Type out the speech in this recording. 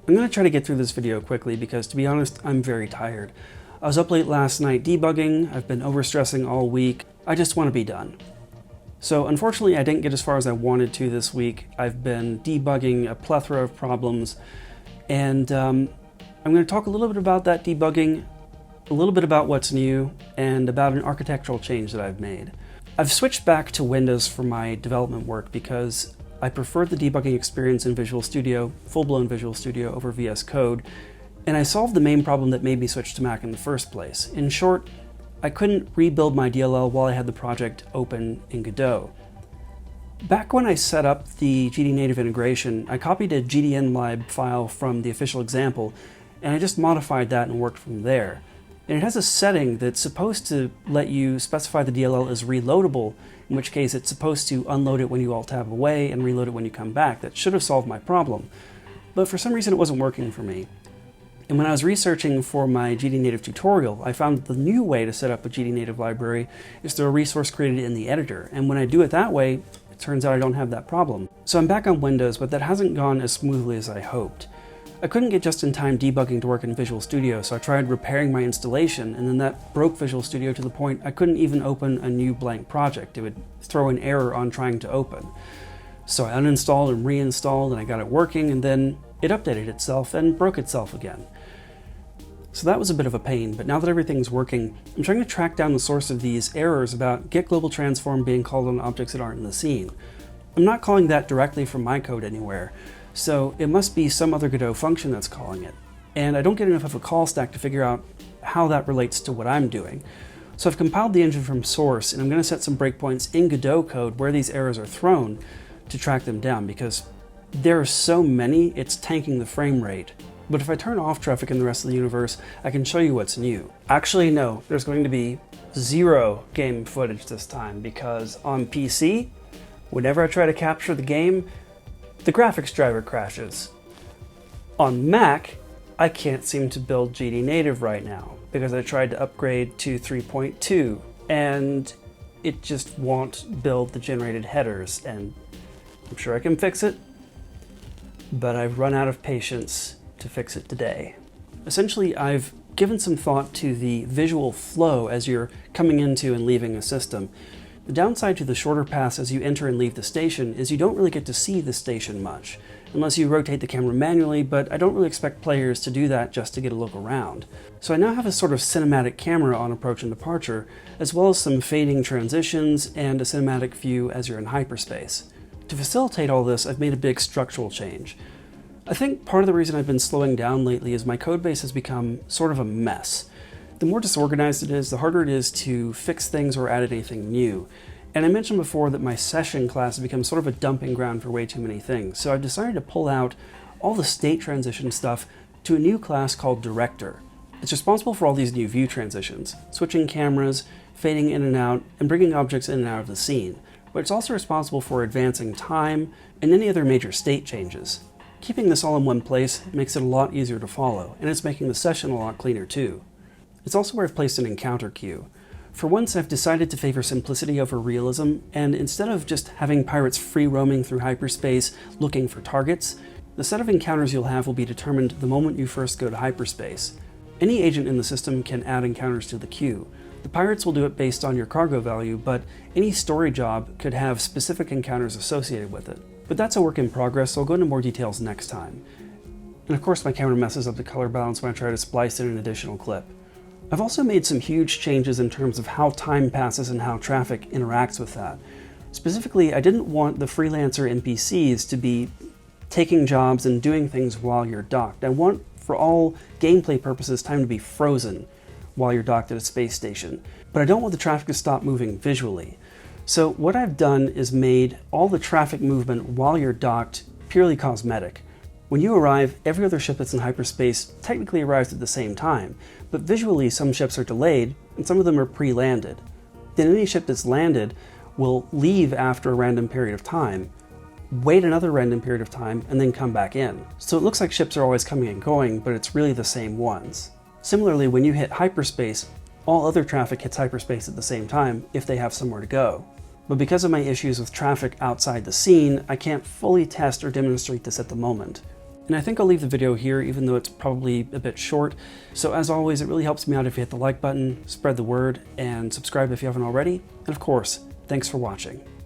I'm going to try to get through this video quickly because, to be honest, I'm very tired. I was up late last night debugging, I've been overstressing all week, I just want to be done. So unfortunately I didn't get as far as I wanted to this week. I've been debugging a plethora of problems, and I'm going to talk a little bit about that debugging, a little bit about what's new, and about an architectural change that I've made. I've switched back to Windows for my development work because I preferred the debugging experience in Visual Studio, full-blown Visual Studio, over VS Code, and I solved the main problem that made me switch to Mac in the first place. In short, I couldn't rebuild my DLL while I had the project open in Godot. Back when I set up the GD native integration, I copied a gdnlib file from the official example, and I just modified that and worked from there. And it has a setting that's supposed to let you specify the DLL as reloadable, in which case it's supposed to unload it when you Alt-Tab away and reload it when you come back. That should have solved my problem. But for some reason it wasn't working for me. And when I was researching for my GD native tutorial, I found that the new way to set up a GD native library is through a resource created in the editor. And when I do it that way, it turns out I don't have that problem. So I'm back on Windows, but that hasn't gone as smoothly as I hoped. I couldn't get just-in-time debugging to work in Visual Studio, so I tried repairing my installation, and then that broke Visual Studio to the point I couldn't even open a new blank project. It would throw an error on trying to open. So I uninstalled and reinstalled, and I got it working, and then it updated itself and broke itself again. So that was a bit of a pain, but now that everything's working, I'm trying to track down the source of these errors about get global transform being called on objects that aren't in the scene. I'm not calling that directly from my code anywhere, so it must be some other Godot function that's calling it. And I don't get enough of a call stack to figure out how that relates to what I'm doing. So I've compiled the engine from source, and I'm going to set some breakpoints in Godot code where these errors are thrown to track them down, because there are so many, it's tanking the frame rate. But if I turn off traffic in the rest of the universe, I can show you what's new. Actually, no, there's going to be zero game footage this time, because on PC, whenever I try to capture the game, the graphics driver crashes. On Mac, I can't seem to build GD native right now because I tried to upgrade to 3.2 and it just won't build the generated headers, and I'm sure I can fix it, but I've run out of patience to fix it today. Essentially, I've given some thought to the visual flow as you're coming into and leaving a system. The downside to the shorter paths as you enter and leave the station is you don't really get to see the station much, unless you rotate the camera manually, but I don't really expect players to do that just to get a look around. So I now have a sort of cinematic camera on approach and departure, as well as some fading transitions and a cinematic view as you're in hyperspace. To facilitate all this, I've made a big structural change. I think part of the reason I've been slowing down lately is my codebase has become sort of a mess. The more disorganized it is, the harder it is to fix things or add anything new. And I mentioned before that my session class has become sort of a dumping ground for way too many things, so I've decided to pull out all the state transition stuff to a new class called Director. It's responsible for all these new view transitions, switching cameras, fading in and out, and bringing objects in and out of the scene. But it's also responsible for advancing time and any other major state changes. Keeping this all in one place makes it a lot easier to follow, and it's making the session a lot cleaner too. It's also where I've placed an encounter queue. For once, I've decided to favor simplicity over realism, and instead of just having pirates free roaming through hyperspace looking for targets, the set of encounters you'll have will be determined the moment you first go to hyperspace. Any agent in the system can add encounters to the queue. The pirates will do it based on your cargo value, but any story job could have specific encounters associated with it. But that's a work in progress, so I'll go into more details next time. And of course my camera messes up the color balance when I try to splice in an additional clip. I've also made some huge changes in terms of how time passes and how traffic interacts with that. Specifically, I didn't want the freelancer NPCs to be taking jobs and doing things while you're docked. I want, for all gameplay purposes, time to be frozen while you're docked at a space station. But I don't want the traffic to stop moving visually. So what I've done is made all the traffic movement while you're docked purely cosmetic. When you arrive, every other ship that's in hyperspace technically arrives at the same time, but visually some ships are delayed and some of them are pre-landed. Then any ship that's landed will leave after a random period of time, wait another random period of time, and then come back in. So it looks like ships are always coming and going, but it's really the same ones. Similarly, when you hit hyperspace, all other traffic hits hyperspace at the same time if they have somewhere to go. But because of my issues with traffic outside the scene, I can't fully test or demonstrate this at the moment. And I think I'll leave the video here, even though it's probably a bit short. So as always, it really helps me out if you hit the like button, spread the word, and subscribe if you haven't already. And of course, thanks for watching.